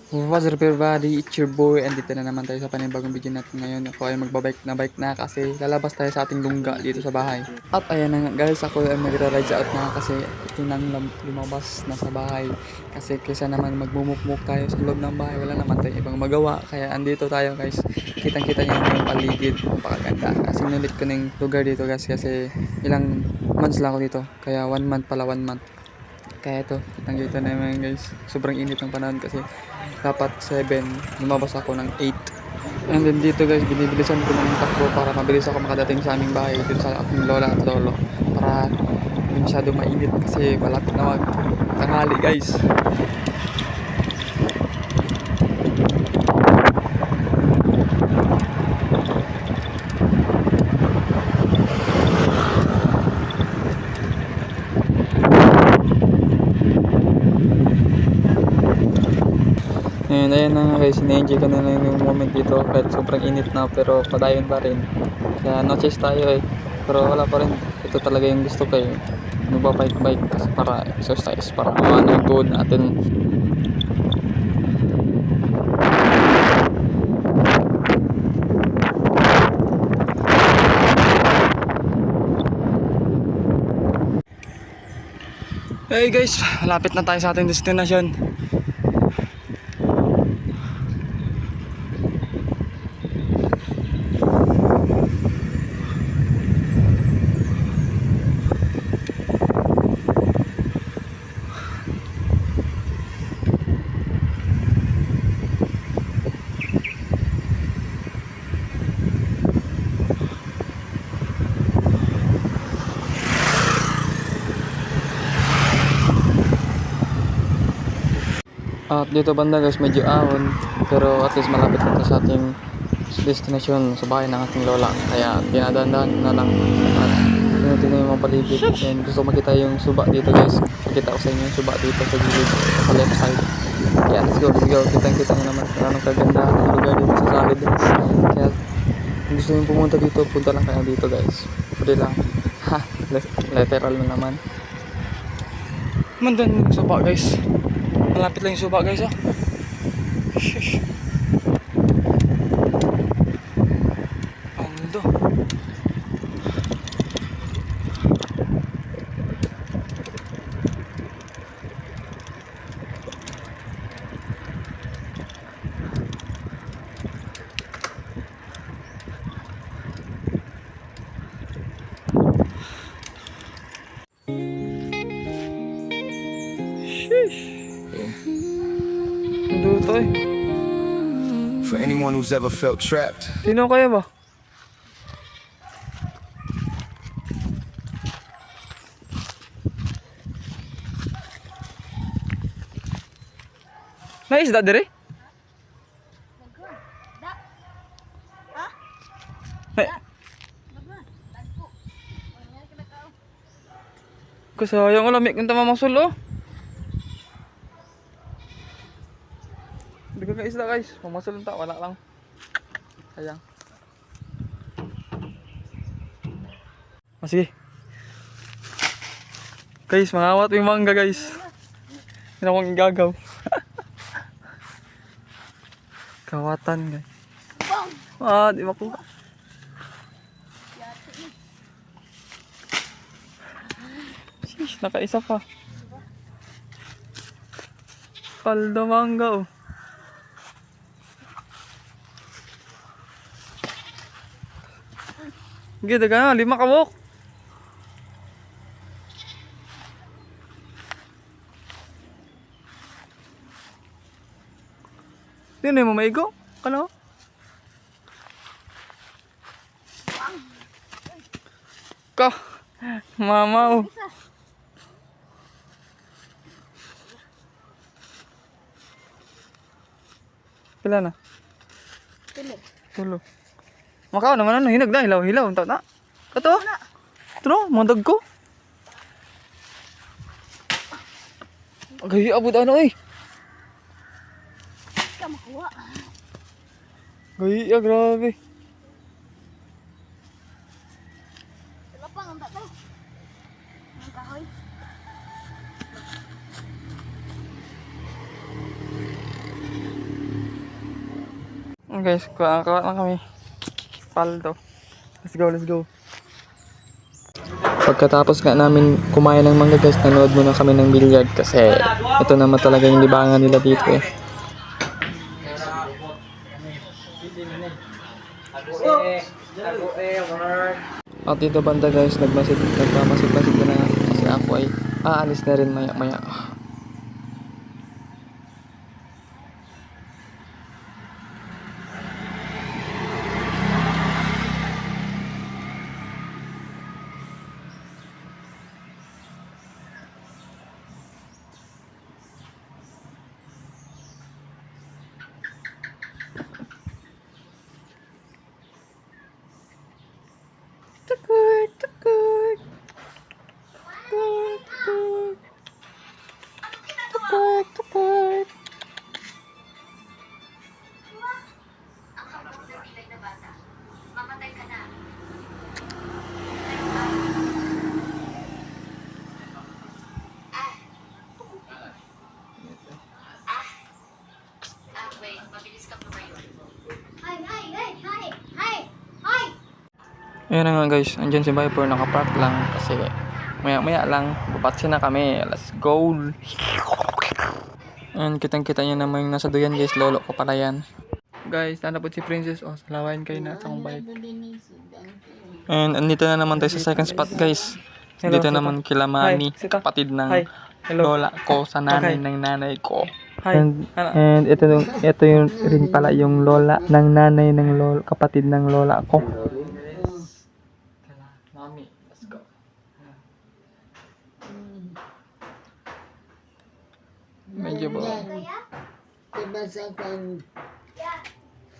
What's up everybody, it's your boy, and dito na naman tayo sa panibagong video natin ngayon. Ako ay magbabike na bike na kasi lalabas tayo sa ating lungga dito sa bahay. At ayan na nga guys, ako ay magra-ride out na kasi ito nang lumabas na sa bahay. Kasi kaysa naman magmumukmuk tayo sa loob ng bahay, wala naman tayong ibang magawa. Kaya andito tayo guys, kitang-kita nyo yung paligid, napakaganda. Sinulit ko na yung lugar dito guys kasi ilang months lang ako dito. Kaya 1 month pala, 1 month. Kaya ito, kitang-kita naman guys, sobrang init ng panahon kasi dapat 7, lumabas ako ng 8. And then dito guys, binibilisan ko ng takbo para mabilis ako makadating sa aming bahay dito sa aking lola at lolo. Para hindi masyado mainit kasi malapit na tanghali guys. And ayan na nga guys, na-enjoy ko na lang yung moment dito kahit sobrang init na pero padayon pa rin. Kaya no choice tayo eh. Pero wala pa rin. Ito talaga yung gusto ko eh. Magbabike-bike kasi para exercise, para maano yung tuhod natin. Hey guys, malapit na tayo sa ating destination. At dito banda guys, medyo ahon, pero at least malapit na sa ating destination, sa bahay ng ating lola. Kaya dinadaan-daan na lang at tinitingnan yung mga paligid. And gusto ko makita yung suba dito guys. Pakita ko sa inyo yung suba dito sa gilid, sa left side. Kaya let's go. Kitang-kita nyo naman kung anong kagandahan ng lugar dito sa Salid guys. Kaya kung gusto nyo pumunta dito, punta lang kayo dito guys. Pwede lang. Ha, literal na naman. Mandan yung suba guys. Malapit lang yung suba guys oh. Shish. Ando. Shish. Ando to eh. For anyone who's ever felt trapped, Sino kaya ba? May isda dire? May... Kasayang ulamik ng tamamasul oh. Hindi ko ka isda guys, pamasul ta, wala lang. Sayang. Sige. Guys, mangawat yung mangga guys. Hindi akong gagaw. Kawatan guys. Di makuha. Shish, nakaisa pa. Paldo mangga oh. Gida ka na, 5 kabok. Sino yung maigo? Kano? Ka! Mama oh. Pila na? Tulo. Makaw naman ano, hinag na, hilaw, unta na. Kato? Tro, mandag ko. Agay, abot ano eh. Ka makuha. Gaya, grabe. Lapang ang tato. Ang kahoy. Guys, kuha na kami. Paldo. Let's go, let's go. Pagkatapos nga namin kumain ng mangga guys, nanood muna kami ng billiard kasi ito naman talaga yung libangan nila dito eh. At dito banda guys, nagmamasid-masid na nga kasi ako ay aalis na rin maya maya. Tukut, tukut. Tukut, tukut. Tukut, tukut. Hi, hi, hi, hi, hi, hi. Ayun na nga guys, andyan si Viper, nakapark lang kasi maya maya lang, papatsin na kami, let's go. And kitang kita nyo naman yung nasa duyan guys, lolo ko pala yan. Guys, nanapod si Princess, oh, salawain kayo na sa akong bike. And andito na naman tayo sa second spot guys. Dito naman kila Manny, kapatid ng lola ko sa nanay ng nanay ko. And ito yung rin pala yung lola ng nanay ng kapatid ng lola ko. Mami, let's go. Medyo ba? Diba sa kan?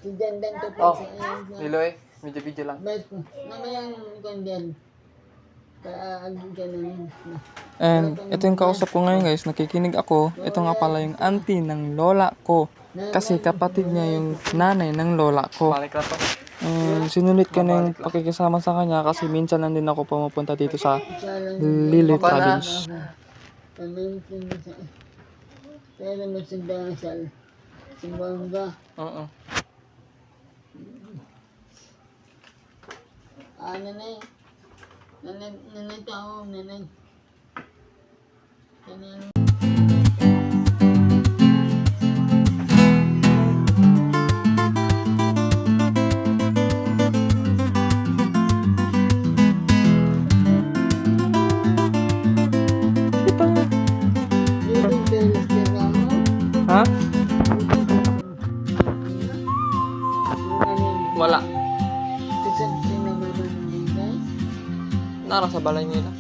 Si Dandan to Oh, pa sa iyo. Liloy, medyo video lang. Bas ko. Namayang kandiyan. Kaagi ka na. And ito yung kausap ko ngayon guys, nakikinig ako. Ito nga pala yung auntie ng lola ko. Kasi kapatid niya yung nanay ng lola ko. Sinulit ko na yung pakikisama sa kanya kasi minsan lang din ako pumupunta dito sa Lily Province. Pamilkin mo sa... Pero masundasal. Simbangga. Oo. Nanay. Nanay tao. Nanay. Nanay. Ha? Wala. Nara sa balay nila.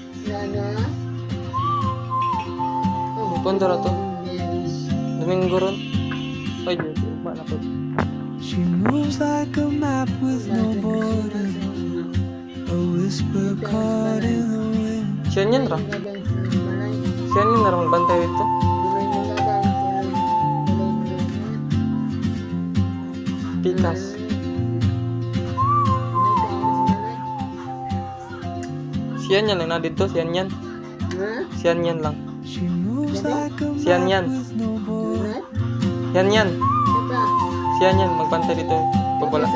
Punta ra to. Domingo ron. Ay, ba na to. She moves like a map with no border, a whisper caught in the wind. Siyan yan ra. Siyan yan na magbantay dito. Pikas. Siyan yan lang na dito. Siyan yan. Siyan yan lang. She moves like a Siyan yan. map with no border. Yan yan. Siyan yan. Magbantay dito. Pag wala.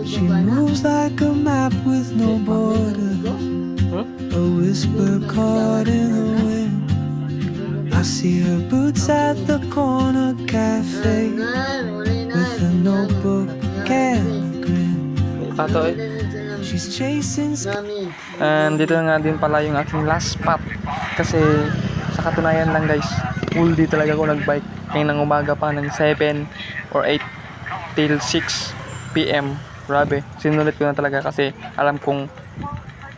She moves like a map with no border, a whisper caught in the wind. I see her boots at the corner cafe with a notebook and a grin. Pato eh. She's chasing And dito nga din pala yung aking last spot. Kasi sa katunayan lang guys, full day talaga ako nagbike. Ngayon ng umaga pa ng 7 or 8 till 6 PM. Grabe, sinulit ko na talaga kasi alam kong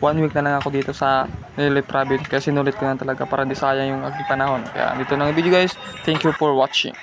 1 week na lang ako dito sa Lily Province. Kaya sinulit ko na talaga para di sayang yung aking panahon. Kaya dito na ang video guys. Thank you for watching.